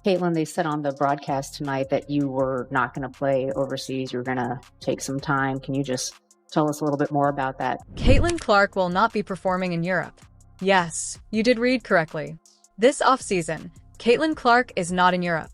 Caitlin, they said on the broadcast tonight that you were not going to play overseas. You were going to take some time. Can you just tell us a little bit more about that? Caitlin Clark will not be performing in Europe. Yes, you did read correctly. This offseason, Caitlin Clark is not in Europe.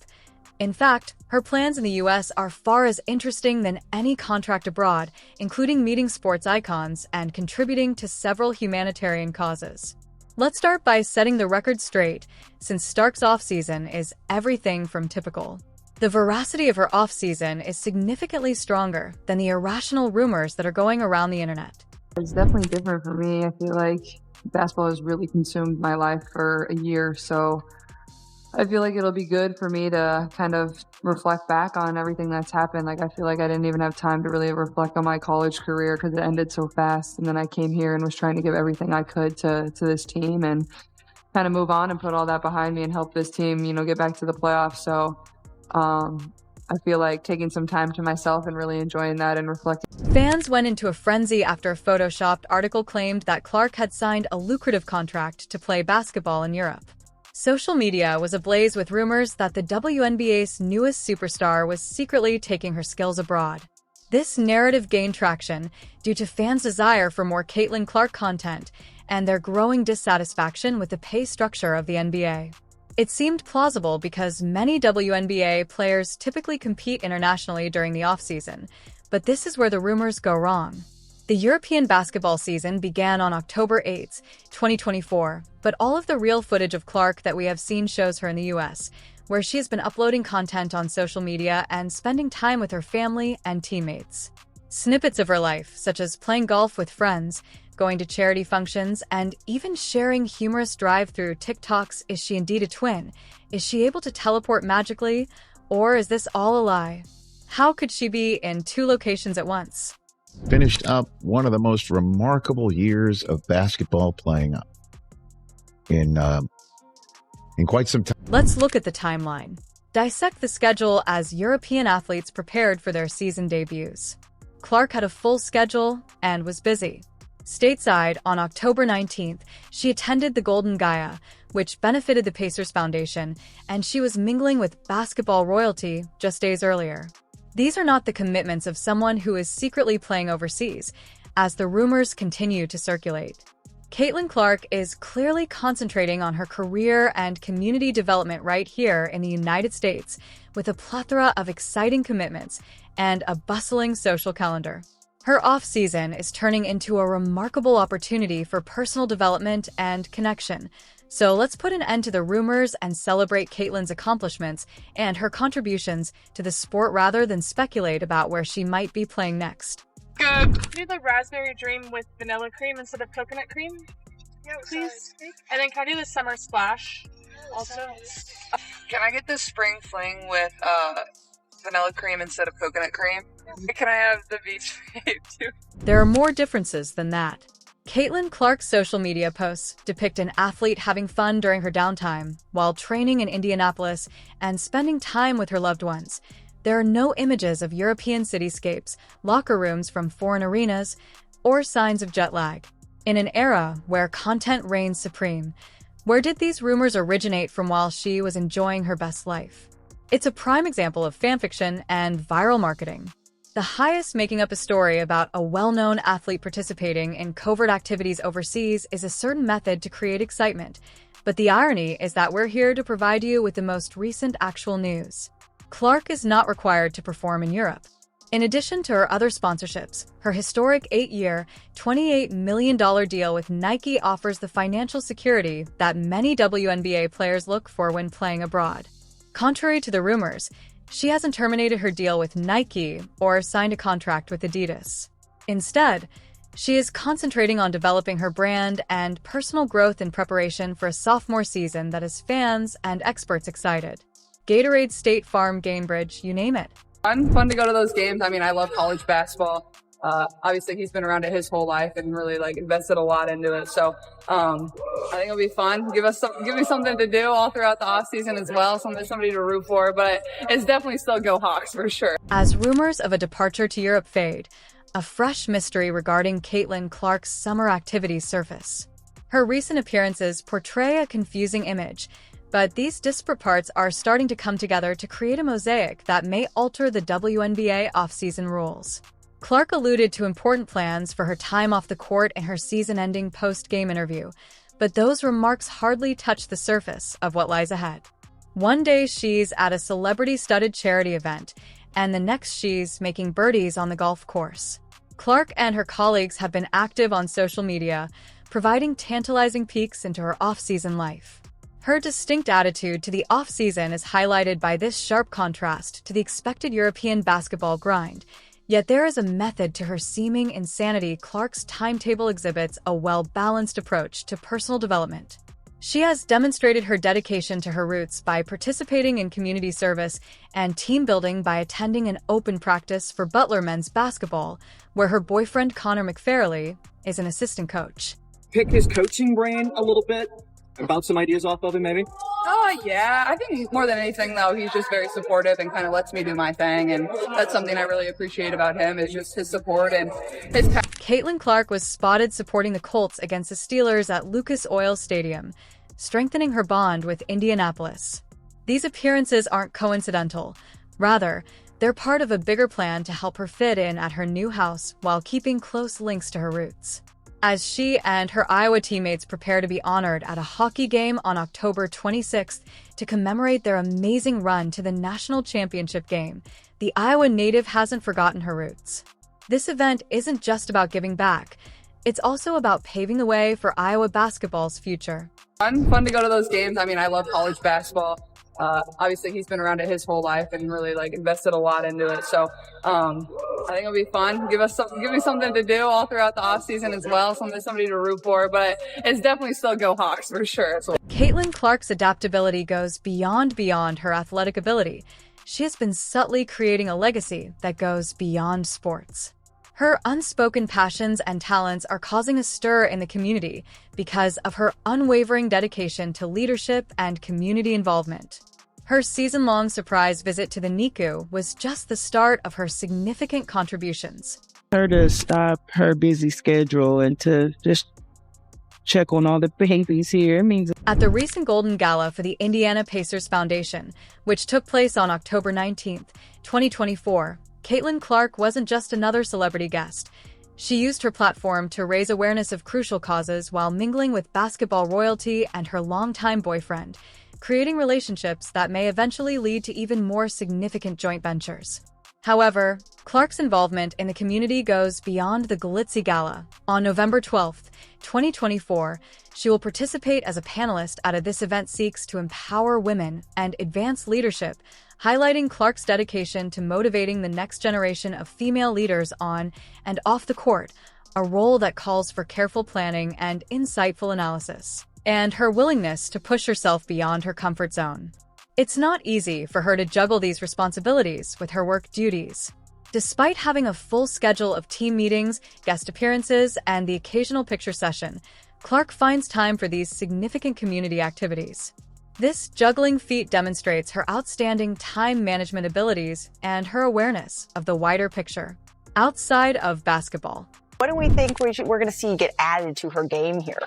In fact, her plans in the US are far as interesting than any contract abroad, including meeting sports icons and contributing to several humanitarian causes. Let's start by setting the record straight, since Stark's offseason is everything from typical. The veracity of her offseason is significantly stronger than the irrational rumors that are going around the internet. It's definitely different for me. I feel like basketball has really consumed my life for a year, so I feel like it'll be good for me to kind of reflect back on everything that's happened. Like, I feel like I didn't even have time to really reflect on my college career because it ended so fast. And then I came here and was trying to give everything I could to this team and kind of move on and put all that behind me and help this team, get back to the playoffs. So I feel like taking some time to myself and really enjoying that and reflecting. Fans went into a frenzy after a photoshopped article claimed that Clark had signed a lucrative contract to play basketball in Europe. Social media was ablaze with rumors that the WNBA's newest superstar was secretly taking her skills abroad. This narrative gained traction due to fans' desire for more Caitlin Clark content and their growing dissatisfaction with the pay structure of the NBA. It seemed plausible because many WNBA players typically compete internationally during the offseason, but this is where the rumors go wrong. The European basketball season began on October 8, 2024, but all of the real footage of Clark that we have seen shows her in the US, where she has been uploading content on social media and spending time with her family and teammates. Snippets of her life, such as playing golf with friends, going to charity functions, and even sharing humorous drive-through TikToks. Is she indeed a twin? Is she able to teleport magically? Or is this all a lie? How could she be in two locations at once? Finished up one of the most remarkable years of basketball playing in quite some time. Let's look at the timeline. Dissect the schedule as European athletes prepared for their season debuts. Clark had a full schedule and was busy. Stateside, on October 19th, she attended the Golden Gaia, which benefited the Pacers Foundation, and she was mingling with basketball royalty just days earlier. These are not the commitments of someone who is secretly playing overseas, as the rumors continue to circulate. Caitlin Clark is clearly concentrating on her career and community development right here in the United States, with a plethora of exciting commitments and a bustling social calendar. Her off-season is turning into a remarkable opportunity for personal development and connection. So let's put an end to the rumors and celebrate Caitlin's accomplishments and her contributions to the sport rather than speculate about where she might be playing next. Good. Do the raspberry dream with vanilla cream instead of coconut cream, please? And then can I do the summer splash also? Can I get the spring fling with vanilla cream instead of coconut cream? Can I have the beach babe too? There are more differences than that. Caitlin Clark's social media posts depict an athlete having fun during her downtime while training in Indianapolis and spending time with her loved ones. There are no images of European cityscapes, locker rooms from foreign arenas, or signs of jet lag. In an era where content reigns supreme, where did these rumors originate from while she was enjoying her best life? It's a prime example of fanfiction and viral marketing. The highest making up a story about a well-known athlete participating in covert activities overseas is a certain method to create excitement, but the irony is that we're here to provide you with the most recent actual news. Clark is not required to perform in Europe. In addition to her other sponsorships, her historic 8-year, $28 million deal with Nike offers the financial security that many WNBA players look for when playing abroad. Contrary to the rumors, she hasn't terminated her deal with Nike or signed a contract with Adidas. Instead, she is concentrating on developing her brand and personal growth in preparation for a sophomore season that has fans and experts excited. Gatorade, State Farm, Gainbridge, you name it. Fun to go to those games. I mean, I love college basketball. Obviously, he's been around it his whole life and really invested a lot into it. So I think it'll be fun. Give me something to do all throughout the off season as well. Somebody to root for. But it's definitely still go Hawks for sure. As rumors of a departure to Europe fade, a fresh mystery regarding Caitlin Clark's summer activities surface. Her recent appearances portray a confusing image, But these disparate parts are starting to come together to create a mosaic that may alter the WNBA offseason rules. Clark alluded to important plans for her time off the court in her season-ending post-game interview, but those remarks hardly touch the surface of what lies ahead. One day she's at a celebrity-studded charity event, and the next she's making birdies on the golf course. Clark and her colleagues have been active on social media, providing tantalizing peeks into her off-season life. Her distinct attitude to the off-season is highlighted by this sharp contrast to the expected European basketball grind. Yet there is a method to her seeming insanity. Clark's timetable exhibits a well-balanced approach to personal development. She has demonstrated her dedication to her roots by participating in community service and team building by attending an open practice for Butler men's basketball, where her boyfriend Connor McFarley is an assistant coach. Pick his coaching brain a little bit and bounce some ideas off of him, maybe? Yeah. I think more than anything, though, he's just very supportive and kind of lets me do my thing. And that's something I really appreciate about him, is just his support and his Caitlin Clark was spotted supporting the Colts against the Steelers at Lucas Oil Stadium, strengthening her bond with Indianapolis. These appearances aren't coincidental. Rather, they're part of a bigger plan to help her fit in at her new house while keeping close links to her roots. As she and her Iowa teammates prepare to be honored at a hockey game on October 26th to commemorate their amazing run to the national championship game, the Iowa native hasn't forgotten her roots. This event isn't just about giving back. It's also about paving the way for Iowa basketball's future. Fun to go to those games. I mean, I love college basketball. Obviously, he's been around it his whole life and really invested a lot into it. So I think it'll be fun. Give me something to do all throughout the off season as well. Somebody to root for. But it's definitely still go Hawks for sure. Caitlin Clark's adaptability goes beyond her athletic ability. She has been subtly creating a legacy that goes beyond sports. Her unspoken passions and talents are causing a stir in the community because of her unwavering dedication to leadership and community involvement. Her season-long surprise visit to the NICU was just the start of her significant contributions. Her to stop her busy schedule and to just check on all the babies here. It means at the recent Golden Gala for the Indiana Pacers Foundation, which took place on October 19th, 2024, Caitlin Clark wasn't just another celebrity guest. She used her platform to raise awareness of crucial causes while mingling with basketball royalty and her longtime boyfriend, creating relationships that may eventually lead to even more significant joint ventures. However, Clark's involvement in the community goes beyond the glitzy gala. On November 12th, 2024, she will participate as a panelist at This event seeks to empower women and advance leadership, highlighting Clark's dedication to motivating the next generation of female leaders on and off the court, a role that calls for careful planning and insightful analysis, and her willingness to push herself beyond her comfort zone. It's not easy for her to juggle these responsibilities with her work duties. Despite having a full schedule of team meetings, guest appearances, and the occasional picture session, Clark finds time for these significant community activities. This juggling feat demonstrates her outstanding time management abilities and her awareness of the wider picture outside of basketball. What do we think we're going to see get added to her game here?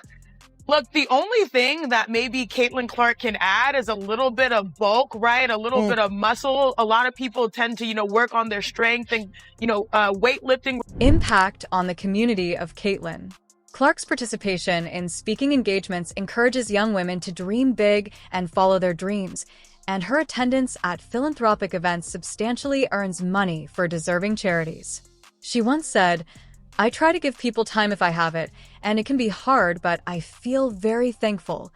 Look, the only thing that maybe Caitlin Clark can add is a little bit of bulk, right? A little bit of muscle. A lot of people tend to, work on their strength and, weightlifting. Impact on the community of Caitlin. Clark's participation in speaking engagements encourages young women to dream big and follow their dreams, and her attendance at philanthropic events substantially earns money for deserving charities. She once said, "I try to give people time if I have it, and it can be hard, but I feel very thankful,"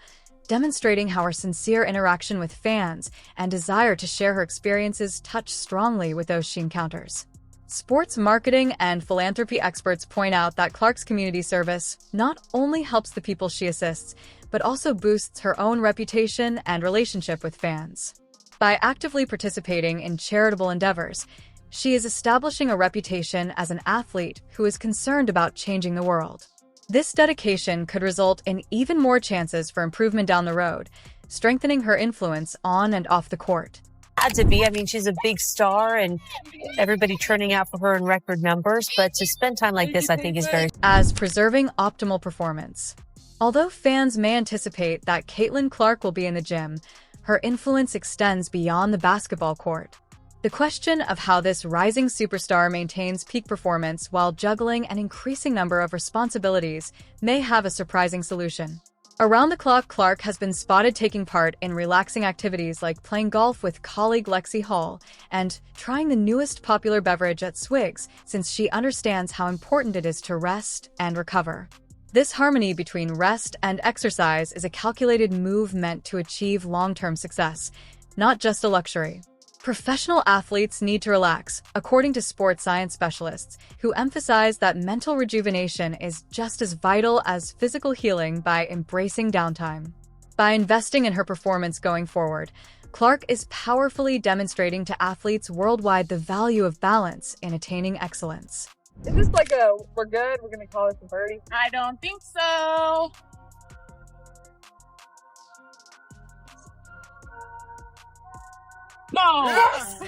demonstrating how her sincere interaction with fans and desire to share her experiences touch strongly with those she encounters. Sports marketing and philanthropy experts point out that Clark's community service not only helps the people she assists, but also boosts her own reputation and relationship with fans. By actively participating in charitable endeavors, she is establishing a reputation as an athlete who is concerned about changing the world. This dedication could result in even more chances for improvement down the road, strengthening her influence on and off the court. Had to be. I mean, she's a big star and everybody turning out for her in record numbers, but to spend time like this, I think is very... As preserving optimal performance. Although fans may anticipate that Caitlin Clark will be in the gym, her influence extends beyond the basketball court. The question of how this rising superstar maintains peak performance while juggling an increasing number of responsibilities may have a surprising solution. Around the clock, Clark has been spotted taking part in relaxing activities like playing golf with colleague Lexi Hall and trying the newest popular beverage at Swigs, since she understands how important it is to rest and recover. This harmony between rest and exercise is a calculated move meant to achieve long-term success, not just a luxury. Professional athletes need to relax, according to sports science specialists, who emphasize that mental rejuvenation is just as vital as physical healing by embracing downtime. By investing in her performance going forward, Clark is powerfully demonstrating to athletes worldwide the value of balance in attaining excellence. Is this like we're good? We're going to call this a birdie? I don't think so. No! Yes!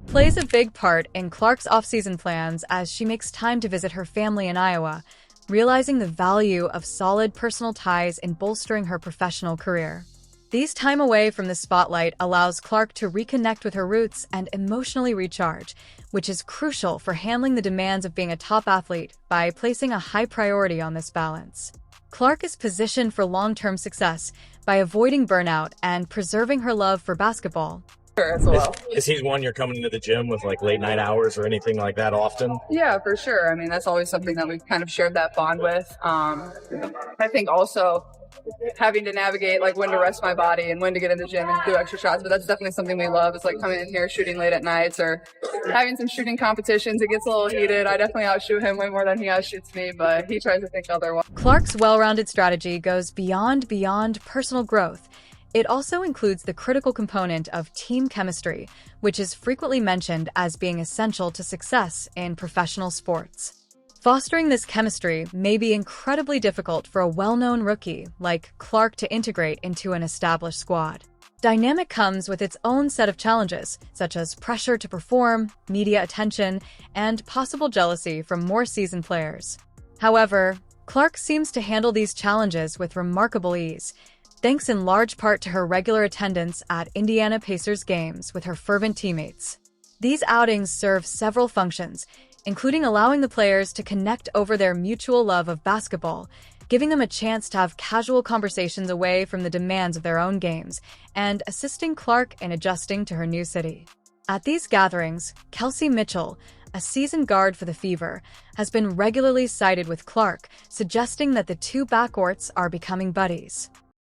Plays a big part in Clark's off-season plans as she makes time to visit her family in Iowa, realizing the value of solid personal ties in bolstering her professional career. These time away from the spotlight allows Clark to reconnect with her roots and emotionally recharge, which is crucial for handling the demands of being a top athlete by placing a high priority on this balance. Clark is positioned for long-term success by avoiding burnout and preserving her love for basketball. Sure, as well. Is he one you're coming into the gym with like late night hours or anything like that often? Yeah, for sure. I mean, that's always something that we've kind of shared that bond with. I think also having to navigate like when to rest my body and when to get in the gym and do extra shots, but that's definitely something we love. It's like coming in here shooting late at nights or having some shooting competitions. It gets a little heated. I definitely outshoot him way more than he outshoots me, but he tries to think otherwise. Clark's well-rounded strategy goes beyond personal growth. It also includes the critical component of team chemistry, which is frequently mentioned as being essential to success in professional sports. Fostering this chemistry may be incredibly difficult for a well-known rookie like Clark to integrate into an established squad. Dynamic comes with its own set of challenges, such as pressure to perform, media attention, and possible jealousy from more seasoned players. However, Clark seems to handle these challenges with remarkable ease, thanks in large part to her regular attendance at Indiana Pacers games with her fervent teammates. These outings serve several functions, including allowing the players to connect over their mutual love of basketball, giving them a chance to have casual conversations away from the demands of their own games, and assisting Clark in adjusting to her new city. At these gatherings, Kelsey Mitchell, a seasoned guard for the Fever, has been regularly cited with Clark, suggesting that the two backcourts are becoming buddies.